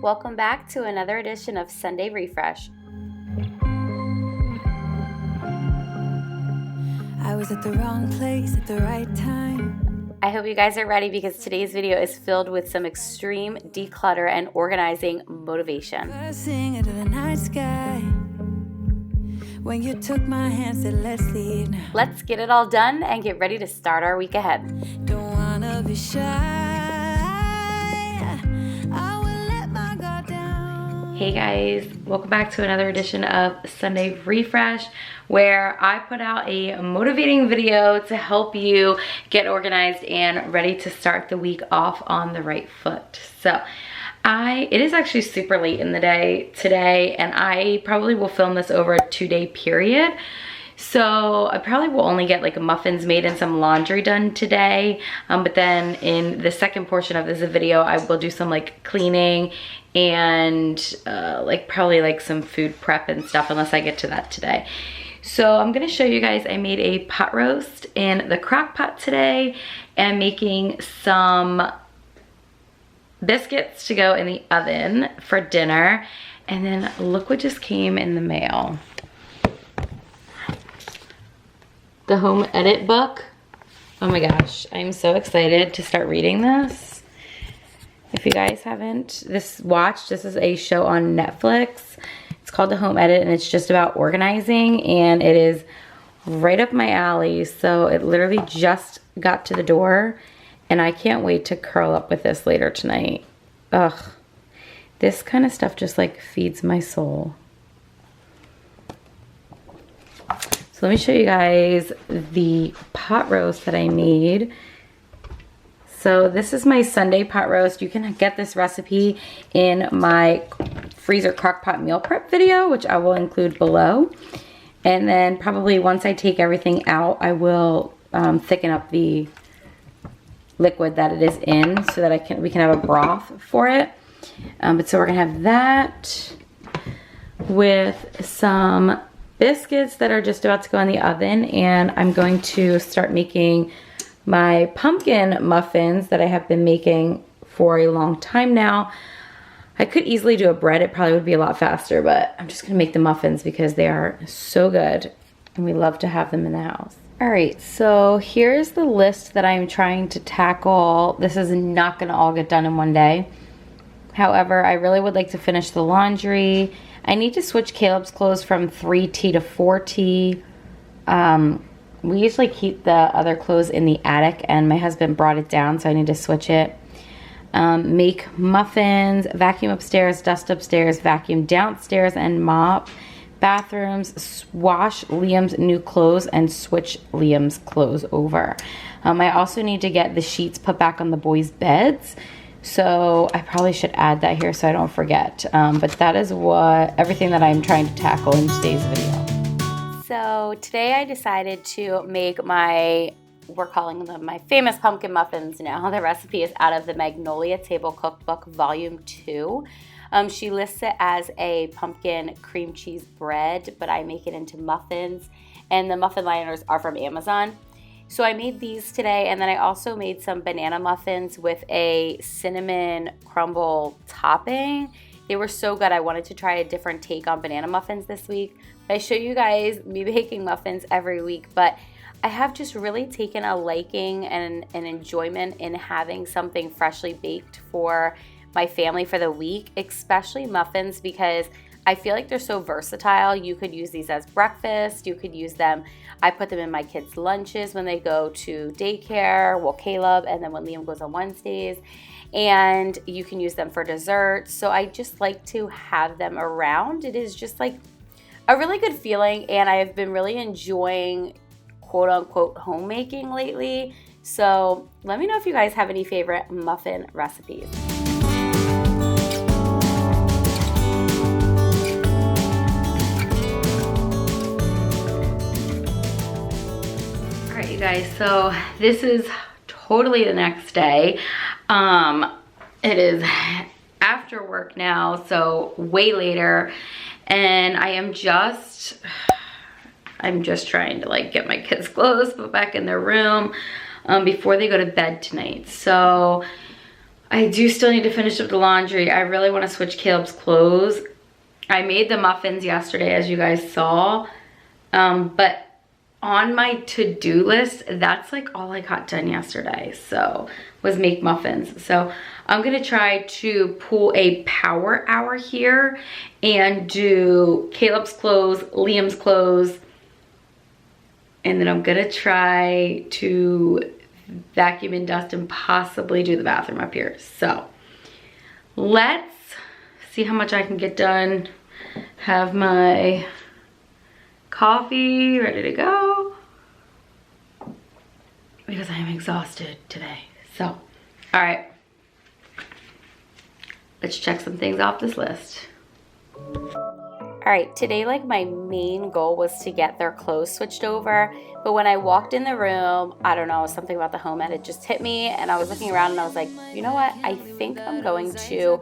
Welcome back to another edition of Sunday Refresh. I was at the wrong place at the right time. I hope you guys are ready because today's video is filled with some extreme declutter and organizing motivation. Sing into the night sky. When you took my hand, said let's leave now. Let's get it all done and get ready to start our week ahead. Don't wanna be shy. Hey guys, welcome back to another edition of Sunday Refresh, where I put out a motivating video to help you get organized and ready to start the week off on the right foot. So it is actually super late in the day today, and I probably will film this over a 2-day period. So I probably will only get like muffins made and some laundry done today. But then in the second portion of this video, I will do some like cleaning and probably like some food prep and stuff, unless I get to that today. So I'm gonna show you guys, I made a pot roast in the crock pot today and making some biscuits to go in the oven for dinner. And then look what just came in the mail. The home edit book. Oh my gosh, I'm so excited to start reading this. If you guys haven't watched, this is a show on Netflix. It's called The Home Edit, and it's just about organizing, and it is right up my alley. So it literally just got to the door, and I can't wait to curl up with this later tonight. Ugh, this kind of stuff just like feeds my soul. So let me show you guys the pot roast that I made. So this is my Sunday pot roast. You can get this recipe in my freezer crock pot meal prep video, which I will include below. And then probably once I take everything out, I will thicken up the liquid that it is in so that we can have a broth for it. But so we're gonna have that with some biscuits that are just about to go in the oven, and I'm going to start making my pumpkin muffins that I have been making for a long time now. I could easily do a bread, it probably would be a lot faster, but I'm just gonna make the muffins because they are so good and we love to have them in the house. All right, so here's the list that I'm trying to tackle. This is not gonna all get done in one day. However, I really would like to finish the laundry. I need to switch Caleb's clothes from 3T to 4T. We usually keep the other clothes in the attic, and my husband brought it down, so I need to switch it. Make muffins, vacuum upstairs, dust upstairs, vacuum downstairs, and mop bathrooms, wash Liam's new clothes, and switch Liam's clothes over. I also need to get the sheets put back on the boys' beds. So I probably should add that here so I don't forget. But that is everything that I'm trying to tackle in today's video. So today I decided to make we're calling them my famous pumpkin muffins now. The recipe is out of the Magnolia Table Cookbook Volume 2. She lists it as a pumpkin cream cheese bread, but I make it into muffins. And the muffin liners are from Amazon. So I made these today, and then I also made some banana muffins with a cinnamon crumble topping. They were so good. I wanted to try a different take on banana muffins this week. I show you guys me baking muffins every week, but I have just really taken a liking and an enjoyment in having something freshly baked for my family for the week, especially muffins, because I feel like they're so versatile. You could use these as breakfast. You could use them. I put them in my kids' lunches when they go to daycare. Well, Caleb, and then when Liam goes on Wednesdays. And you can use them for dessert. So I just like to have them around. It is just like a really good feeling, and I have been really enjoying quote unquote homemaking lately. So let me know if you guys have any favorite muffin recipes. All right, you guys, so this is totally the next day. It is after work now, so way later, and I'm just trying to like get my kids' clothes put back in their room before they go to bed tonight. So I do still need to finish up the laundry. I really want to switch Caleb's clothes. I made the muffins yesterday, as you guys saw. But on my to-do list, that's like all I got done yesterday. So, was make muffins. So, I'm going to try to pull a power hour here and do Caleb's clothes, Liam's clothes. And then I'm going to try to vacuum and dust and possibly do the bathroom up here. So let's see how much I can get done. Have my coffee ready to go because I am exhausted today. So, all right, let's check some things off this list. All right, today like my main goal was to get their clothes switched over, but when I walked in the room, I don't know, something about the home ed, it just hit me, and I was looking around and I was like, you know what, I think I'm going to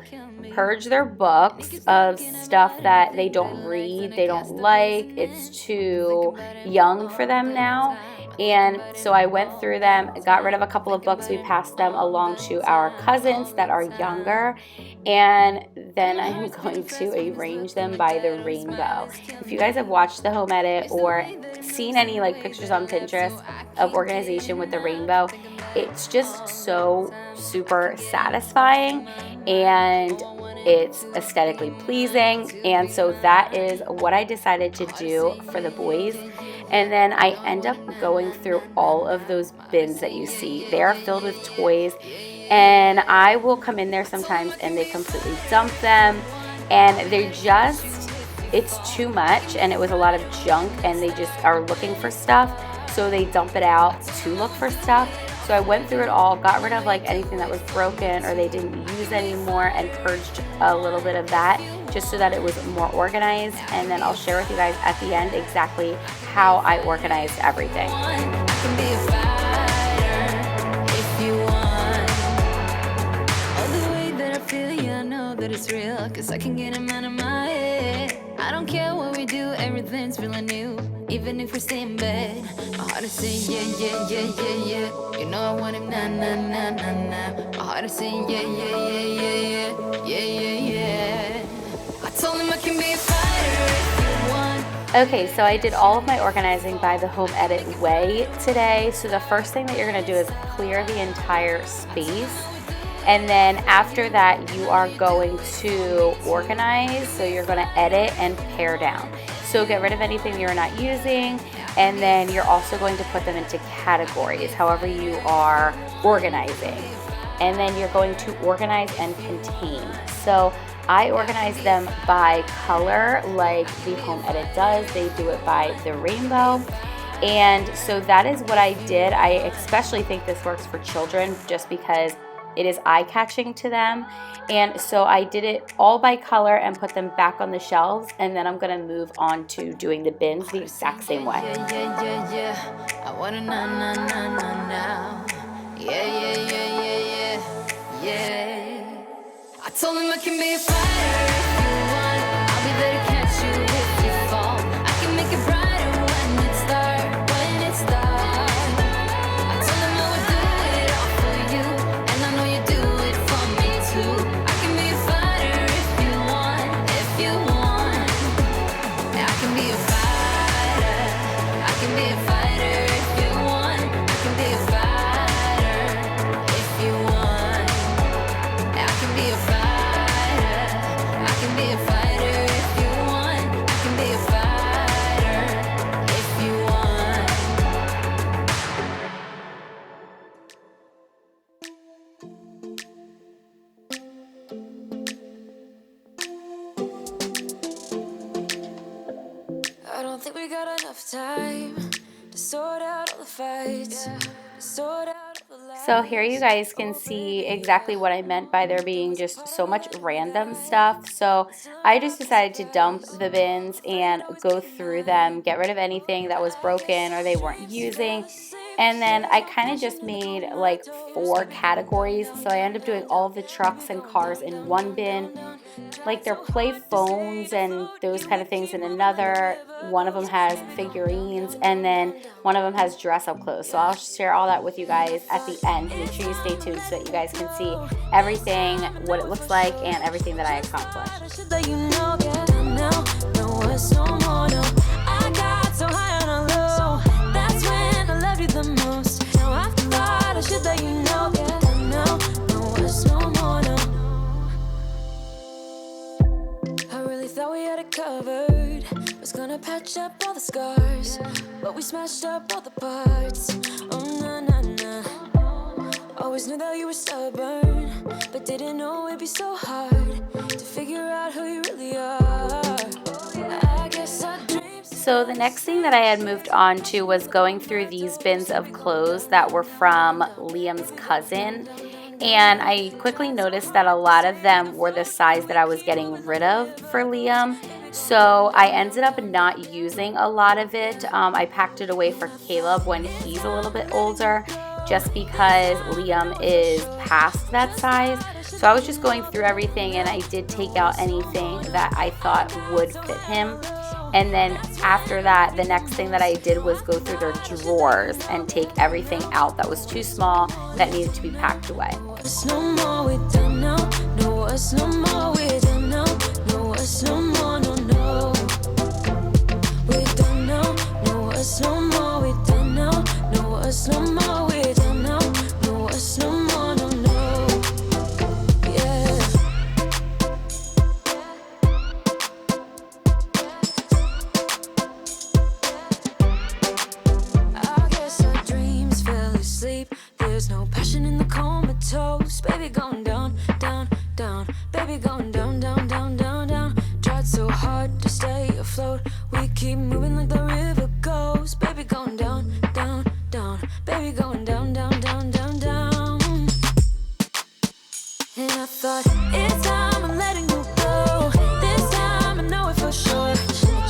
purge their books of stuff that they don't read, they don't like, it's too young for them now. And so I went through them, got rid of a couple of books. We passed them along to our cousins that are younger. And then I'm going to arrange them by the rainbow. If you guys have watched the home edit or seen any like pictures on Pinterest of organization with the rainbow, it's just so super satisfying and it's aesthetically pleasing. And so that is what I decided to do for the boys. And then I end up going through all of those bins that you see. They are filled with toys, and I will come in there sometimes and they completely dump them, and they're just, it's too much, and it was a lot of junk, and they just are looking for stuff, so they dump it out to look for stuff. So I went through it all, got rid of like anything that was broken or they didn't use anymore, and purged a little bit of that just so that it was more organized. And then I'll share with you guys at the end exactly how I organized everything. That it's real, cause I can get him out of my head. I don't care what we do, everything's feeling new. Even if we stay in bed, my heart is saying yeah, yeah, yeah, yeah, yeah. You know I want him nah, nah, nah, nah, nah. My heart is saying yeah, yeah, yeah, yeah, yeah, yeah, yeah, yeah. I told him I can be a fighter if you want. Okay, so I did all of my organizing by the home edit way today. So the first thing that you're gonna do is clear the entire space. And then after that, you are going to organize. So you're going to edit and pare down. So get rid of anything you're not using. And then you're also going to put them into categories, however you are organizing. And then you're going to organize and contain. So I organize them by color like the home edit does. They do it by the rainbow. And so that is what I did. I especially think this works for children just because it is eye-catching to them. And so I did it all by color and put them back on the shelves, and then I'm gonna move on to doing the bins the exact same way. Yeah, yeah, yeah, yeah. I wanna na na na na now. Yeah, yeah, yeah, yeah, yeah, yeah. I told him I can be a fighter if you want. I'll be there to catch you if you fall. I can make it brighter when it's dark, when it's dark. I don't think we got enough time to sort out all the fights, to sort out all the lies. So here you guys can see exactly what I meant by there being just so much random stuff. So I just decided to dump the bins and go through them, get rid of anything that was broken or they weren't using. And then I kind of just made like 4 categories. So I ended up doing all of the trucks and cars in one bin, like their play phones and those kind of things in another. One of them has figurines, and then one of them has dress up clothes. So I'll share all that with you guys at the end. Make sure you stay tuned so that you guys can see everything, what it looks like, and everything that I accomplished. Thought we had it covered, was gonna patch up all the scars, but we smashed up all the parts. Oh na na na. Always knew that you were stubborn, but didn't know it'd be so hard to figure out who you really are. I guess I dreamed. So the next thing that I had moved on to was going through these bins of clothes that were from Liam's cousin. And I quickly noticed that a lot of them were the size that I was getting rid of for Liam. So I ended up not using a lot of it. I packed it away for Caleb when he's a little bit older, just because Liam is past that size. So I was just going through everything, and I did take out anything that I thought would fit him. And then after that, the next thing that I did was go through their drawers and take everything out that was too small that needed to be packed away. No more, we don't know. No, us no more, we don't know. No, us no more, no, no. We don't know. No, us no more, we don't know. No, us no more, we don't know. No, us no more, no, no. Yeah. I guess our dreams fell asleep. There's no passion in the comatose. Baby going down, down, down. Baby going down, down, down, down, down. Tried so hard to stay afloat. We keep moving like the river goes. Baby going down, down, down. Baby going down, down, down, down, down. And I thought, it's time I'm letting you go. This time I know it for sure.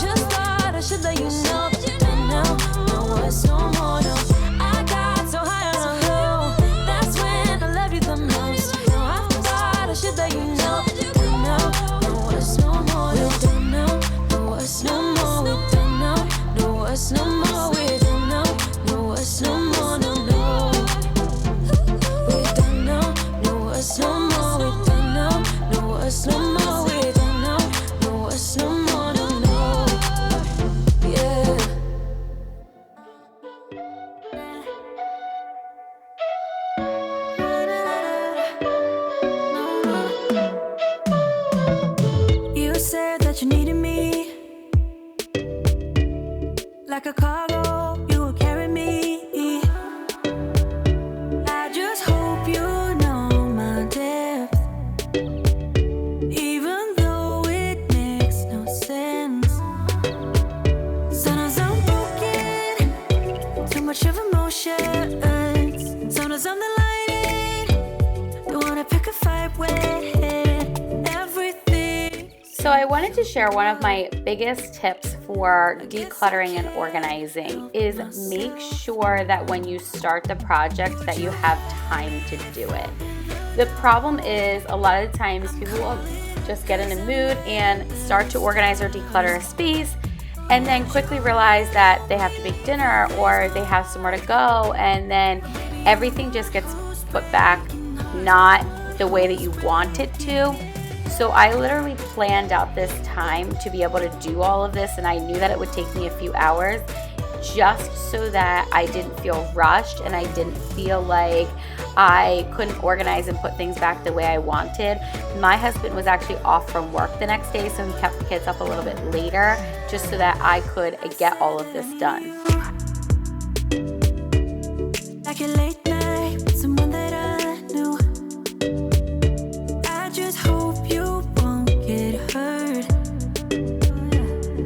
Just thought I should let you know that you don't know. No, it's no more, no. I got so high on a hill. That's when I loved you the most. No, I thought I should let you know that you don't know. No, it's no more, we don't know. No, it's no more, we don't know. No, it's no more, we don't know. No, it's no more, no, no. We don't know. No, it's no more, we don't know. No, it's no more, we don't know. No, it's no more, no, no. Yeah. You said that you needed me like a cargo, you will carry me. I just hope you know my depth, even though it makes no sense. Sometimes I'm broken, too much of emotions. Sometimes I'm the lightning, don't wanna pick a fight with everything. So I wanted to share one of my biggest tips for decluttering and organizing is make sure that when you start the project that you have time to do it. The problem is a lot of times people will just get in a mood and start to organize or declutter a space and then quickly realize that they have to make dinner or they have somewhere to go, and then everything just gets put back not the way that you want it to. So I literally planned out this time to be able to do all of this, and I knew that it would take me a few hours just so that I didn't feel rushed and I didn't feel like I couldn't organize and put things back the way I wanted. My husband was actually off from work the next day, so he kept the kids up a little bit later just so that I could get all of this done. Like a late night with someone that I knew. I just hope you won't get hurt.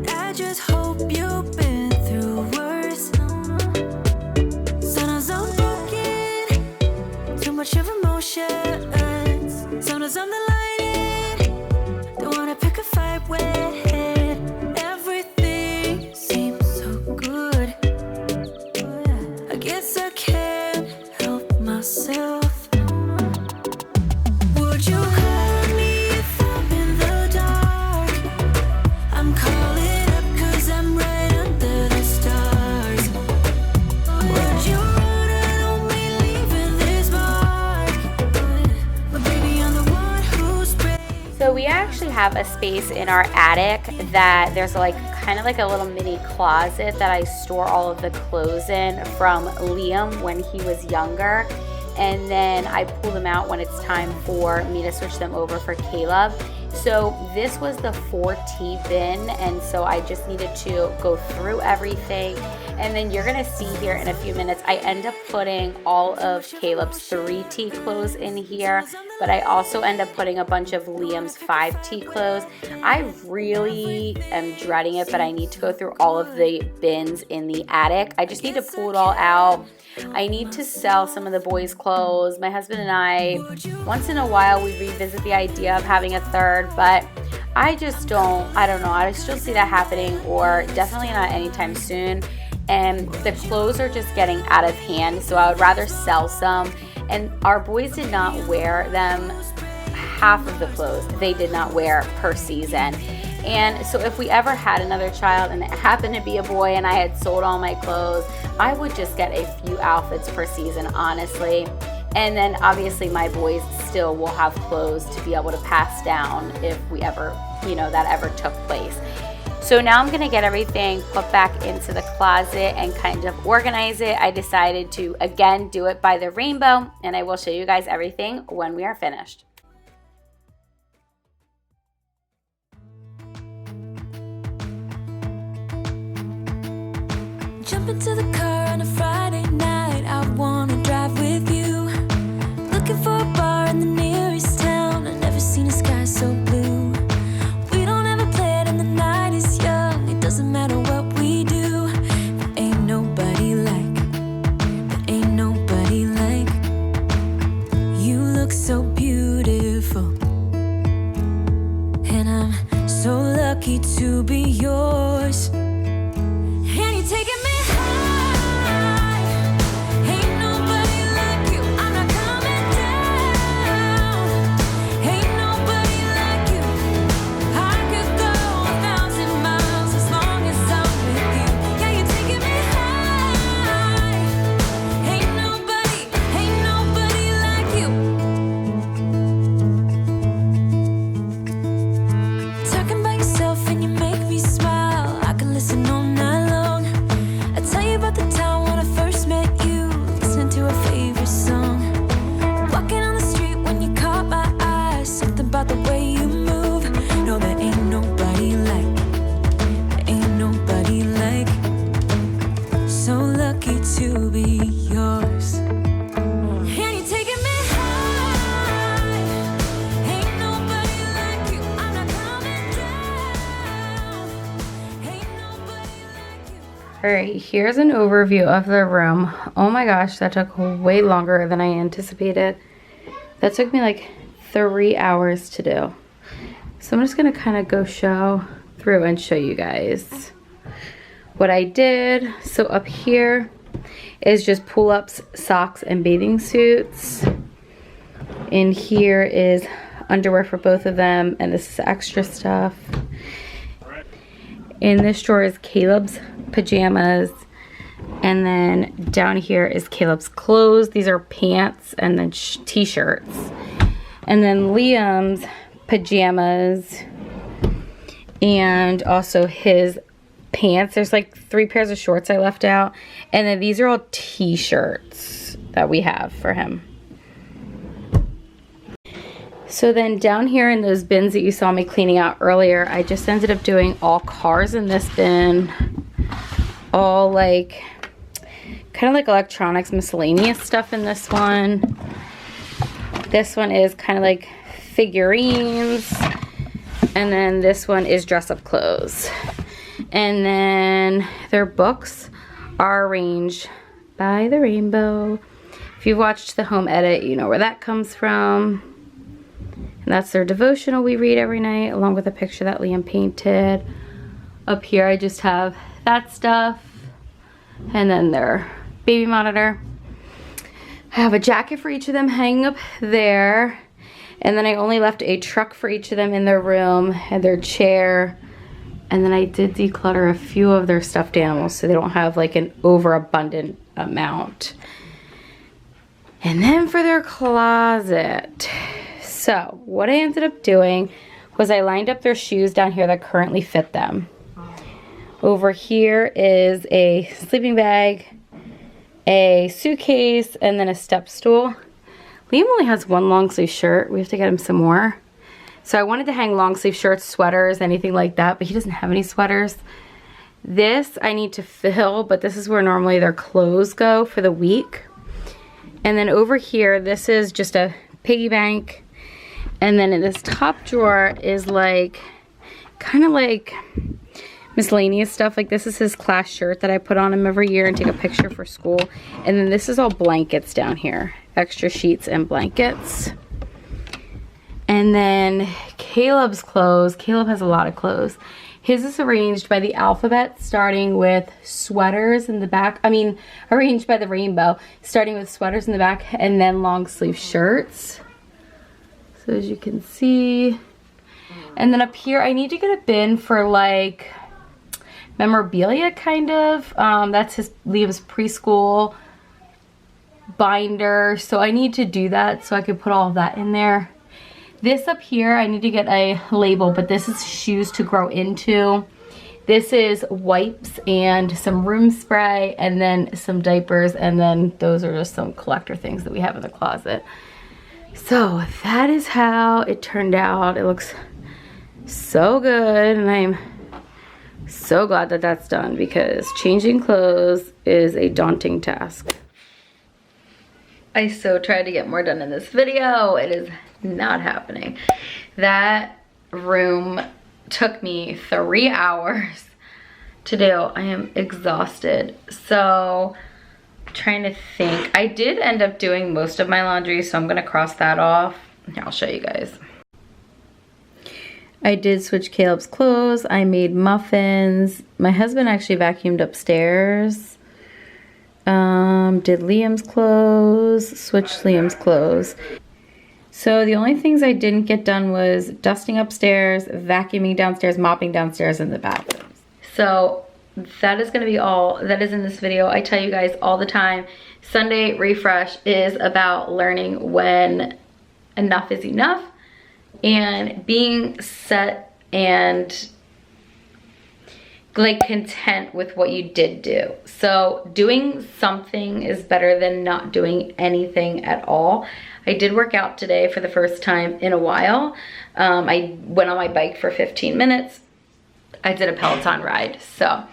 I just hope you've been through worse. Sometimes I'm broken, too much of emotions. Sometimes I'm the lightning, don't wanna pick a fight with everything seems so good. I guess I can't actually have a space in our attic that there's like kind of like a little mini closet that I store all of the clothes in from Liam when he was younger. And then I pull them out when it's time for me to switch them over for Caleb. So this was the 4T bin, and so I just needed to go through everything. And then you're gonna see here in a few minutes, I end up putting all of Caleb's 3T clothes in here, but I also end up putting a bunch of Liam's 5T clothes. I really am dreading it, but I need to go through all of the bins in the attic. I just need to pull it all out. I need to sell some of the boys' clothes. My husband and I, once in a while, we revisit the idea of having a third, but I don't know. I still see that happening, or definitely not anytime soon. And the clothes are just getting out of hand, so I would rather sell some. And our boys did not wear them. Half of the clothes they did not wear per season. And so if we ever had another child and it happened to be a boy and I had sold all my clothes, I would just get a few outfits per season, honestly. And then obviously my boys still will have clothes to be able to pass down if we ever, that ever took place. So now I'm gonna get everything put back into the closet and kind of organize it. I decided to, again, do it by the rainbow, and I will show you guys everything when we are finished. Jump into the car on a Friday night, I wanna drive with you. Looking for a bar in the nearest town, I've never seen a sky so blue. We don't ever play it and the night is young, it doesn't matter what we do. There ain't nobody like you. Look so beautiful, and I'm so lucky to be yours. And you're taking me high. Ain't nobody like you. I'm not coming down. Ain't nobody like you. I could go 1,000 miles as long as I'm with you. Yeah, you're taking me high. Ain't nobody like you. Talking about yourself and you make me smile. I can listen all night long. I tell you about the time when I first met you, listening to our favorite song. Walking on the street when you caught my eye, something about the way you move. No, there ain't nobody like. So lucky to be yours. And you're taking me high. Ain't nobody like you. I'm not coming down. Ain't nobody like you. All right, here's an overview of the room. Oh my gosh, that took way longer than I anticipated. That took me like 3 hours to do. So I'm just gonna kind of go through and show you guys what I did. So up here is just pull-ups, socks, and bathing suits. In here is underwear for both of them, and this is extra stuff. In this drawer is Caleb's pajamas, and then down here is Caleb's clothes. These are pants and then t-shirts. And then Liam's pajamas and also his pants. There's like 3 pairs of shorts I left out, and then these are all t-shirts that we have for him. So then down here in those bins that you saw me cleaning out earlier, I just ended up doing all cars in this bin, all like kind of like electronics, miscellaneous stuff in this one. This one is kind of like figurines, and then this one is dress up clothes. And then their books are arranged by the rainbow. If you've watched the home edit, you know where that comes from. And that's their devotional we read every night, along with a picture that Liam painted. Up here I just have that stuff, and then their baby monitor. I have a jacket for each of them hanging up there, and then I only left a truck for each of them in their room, and their chair. And then I did declutter a few of their stuffed animals so they don't have like an overabundant amount. And then for their closet. So what I ended up doing was I lined up their shoes down here that currently fit them. Over here is a sleeping bag, a suitcase, and then a step stool. Liam only has one long sleeve shirt. We have to get him some more. So I wanted to hang long sleeve shirts, sweaters, anything like that, but he doesn't have any sweaters. This I need to fill, but this is where normally their clothes go for the week. And then over here, this is just a piggy bank. And then in this top drawer is like, kind of like miscellaneous stuff. Like this is his class shirt that I put on him every year and take a picture for school. And then this is all blankets down here, extra sheets and blankets. And then Caleb's clothes. Caleb has a lot of clothes. His is arranged by the alphabet, starting with sweaters in the back. I mean, arranged by the rainbow, starting with sweaters in the back and then long sleeve shirts. So as you can see. And then up here, I need to get a bin for like memorabilia kind of. That's Liam's preschool binder. So I need to do that so I can put all of that in there. This up here, I need to get a label, but this is shoes to grow into. This is wipes and some room spray and then some diapers, and then those are just some collector things that we have in the closet. So that is how it turned out. It looks so good, and I'm so glad that that's done because changing clothes is a daunting task. I so tried to get more done in this video. It is not happening. That room took me 3 hours to do. I am exhausted. So trying to think. I did end up doing most of my laundry, so I'm gonna cross that off. Here, I'll show you guys. I did switch Caleb's clothes. I made muffins. My husband actually vacuumed upstairs. Did Liam's clothes, switched Liam's clothes. So the only things I didn't get done was dusting upstairs, vacuuming downstairs, mopping downstairs in the bathrooms. So that is gonna be all that is in this video. I tell you guys all the time, Sunday Refresh is about learning when enough is enough and being set and like content with what you did do. So doing something is better than not doing anything at all. I did work out today for the first time in a while. I went on my bike for 15 minutes. I did a Peloton ride. So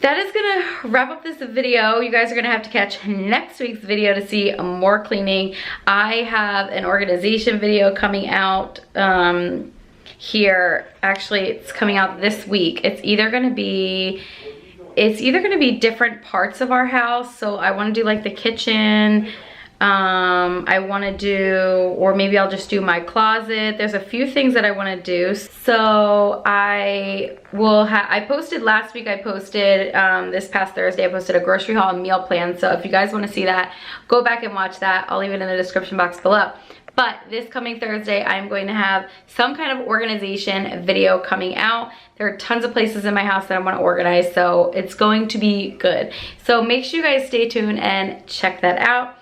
that is gonna wrap up this video. You guys are gonna have to catch next week's video to see more cleaning. I have an organization video coming out here. Actually, it's coming out this week. It's either gonna be different parts of our house. So I wanna do like the kitchen. I want to do, or maybe I'll just do my closet. There's a few things that I want to do. So I posted last week, I posted this past Thursday, I posted a grocery haul and meal plan. So if you guys want to see that, go back and watch that. I'll leave it in the description box below. But this coming Thursday, I'm going to have some kind of organization video coming out. There are tons of places in my house that I want to organize, so it's going to be good. So make sure you guys stay tuned and check that out.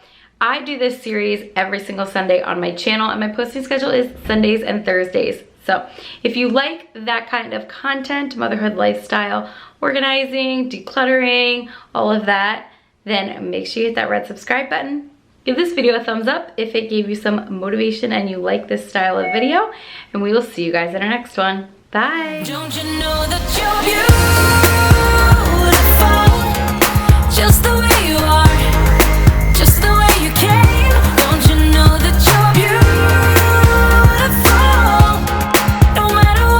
I do this series every single Sunday on my channel, and my posting schedule is Sundays and Thursdays. So if you like that kind of content, motherhood lifestyle, organizing, decluttering, all of that, then make sure you hit that red subscribe button. Give this video a thumbs up if it gave you some motivation and you like this style of video, and we will see you guys in our next one. Bye. Don't you know that you're beautiful?